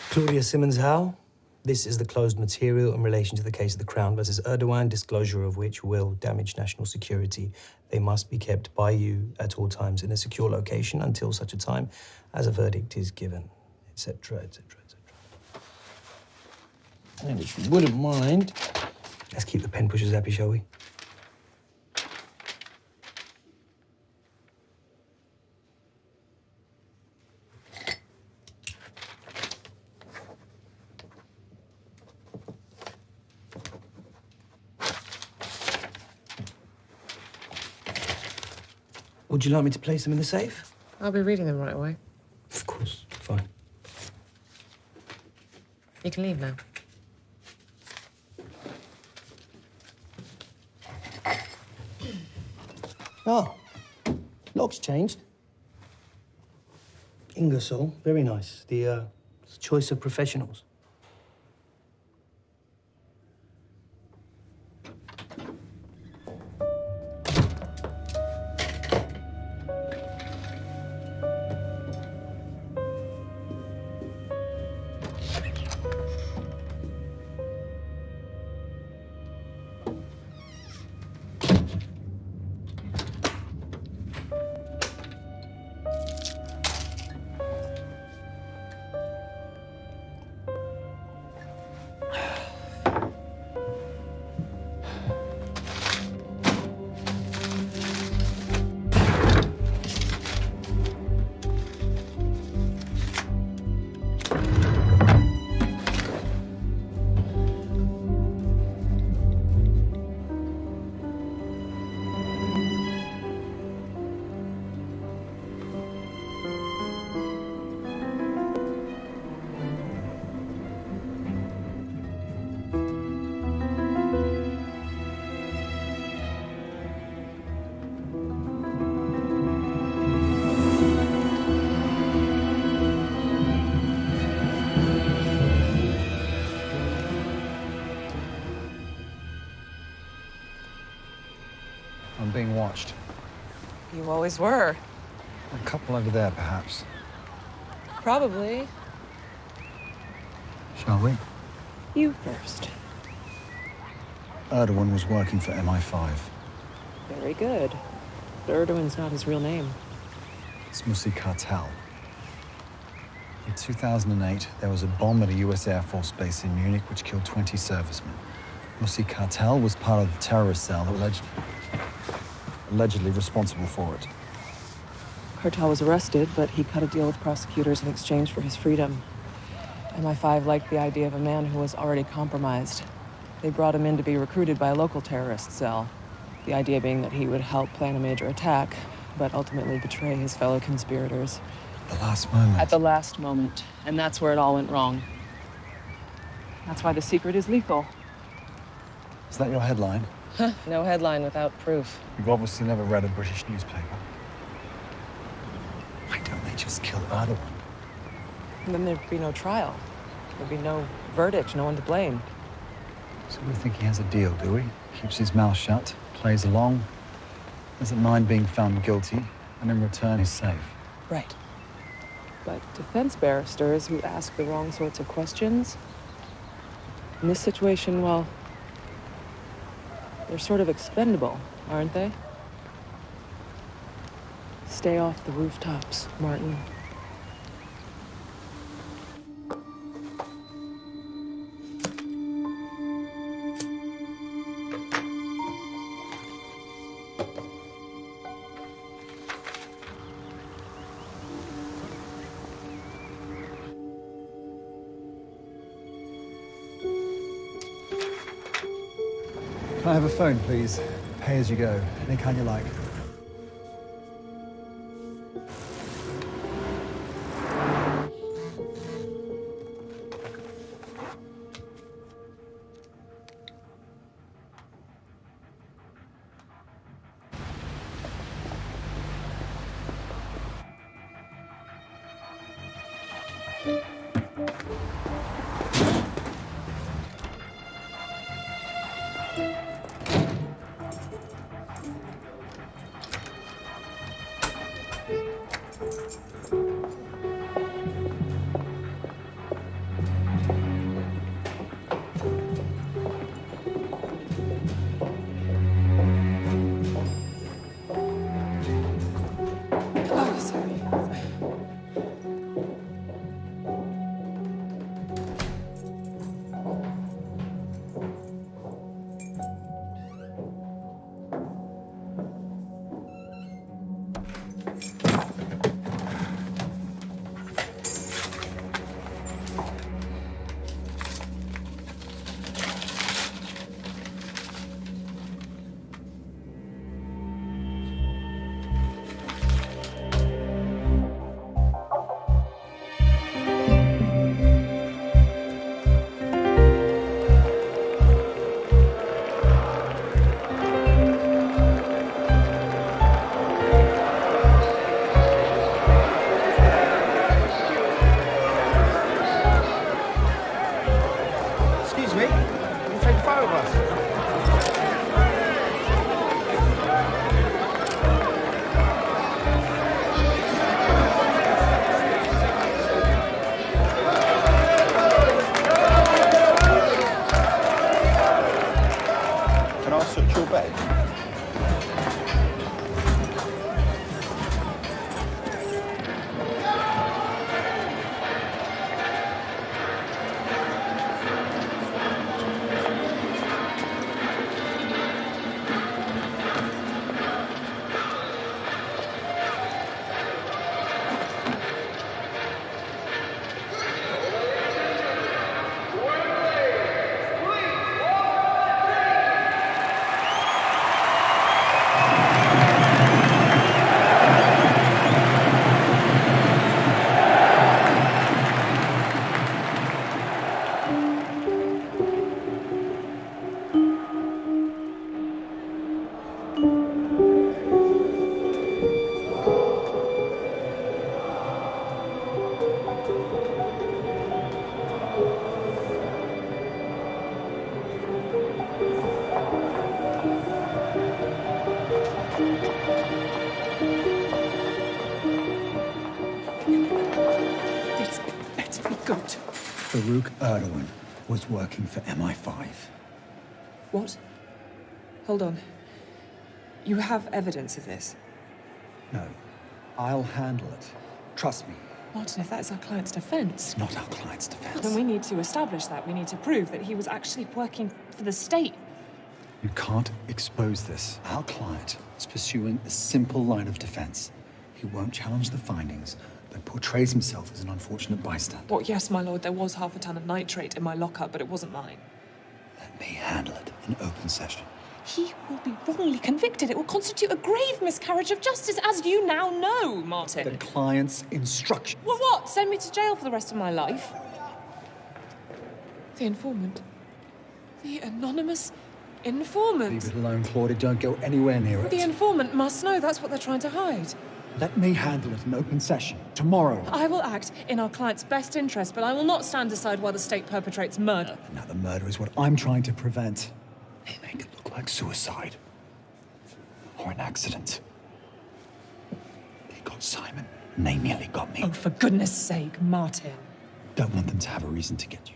Claudia Simmons-Howe, this is the closed material in relation to the case of the Crown versus Erdogan, disclosure of which will damage national security. They must be kept by you at all times in a secure location until such a time as a verdict is given, etc., etc., etc. And if you wouldn't mind, let's keep the pen pushers happy, shall we? Would you like me to place them in the safe? I'll be reading them right away. Of course, fine. You can leave now. Oh, lock's changed. Ingersoll, very nice. The choice of professionals. I'm being watched. You always were. A couple over there, perhaps. Probably. Shall we? You first. Erdogan was working for MI5. Very good. But Erdogan's not his real name. It's Musi Cartel. In 2008, there was a bomb at a US Air Force base in Munich which killed 20 servicemen. Musi Cartel was part of the terrorist cell that allegedly responsible for it. Cartel was arrested, but he cut a deal with prosecutors in exchange for his freedom. MI5 liked the idea of a man who was already compromised. They brought him in to be recruited by a local terrorist cell. The idea being that he would help plan a major attack, but ultimately betray his fellow conspirators. The last moment. At the last moment. And that's where it all went wrong. That's why the secret is lethal. Is that your headline? No headline without proof. You've obviously never read a British newspaper. Why don't they just kill Erdogan? And then there'd be no trial. There'd be no verdict, no one to blame. So we think he has a deal, do we? Keeps his mouth shut, plays along, doesn't mind being found guilty, and in return he's safe. Right. But defense barristers who ask the wrong sorts of questions, in this situation, well, they're sort of expendable, aren't they? Stay off the rooftops, Martin. Can I have a phone, please? Pay as you go, any kind you like. Good. Farouk Erdogan was working for MI5. What? Hold on. You have evidence of this? No, I'll handle it. Trust me. Martin, if that is our client's defense... It's not our client's defense. Then we need to establish that. We need to prove that he was actually working for the state. You can't expose this. Our client is pursuing a simple line of defense. He won't challenge the findings, but portrays himself as an unfortunate bystander. Well, yes, my lord, there was half a ton of nitrate in my lockup, but it wasn't mine. Let me handle it in open session. He will be wrongly convicted. It will constitute a grave miscarriage of justice, as you now know, Martin. The client's instruction. Well, what? Send me to jail for the rest of my life? The informant. The anonymous informant. Leave it alone, Claudia. Don't go anywhere near it. The informant must know. That's what they're trying to hide. Let me handle it in open session. Tomorrow. I will act in our client's best interest, but I will not stand aside while the state perpetrates murder. Now the murder is what I'm trying to prevent. They make it look like suicide. Or an accident. They got Simon, and they nearly got me. Oh, for goodness sake, Martin. Don't want them to have a reason to get you.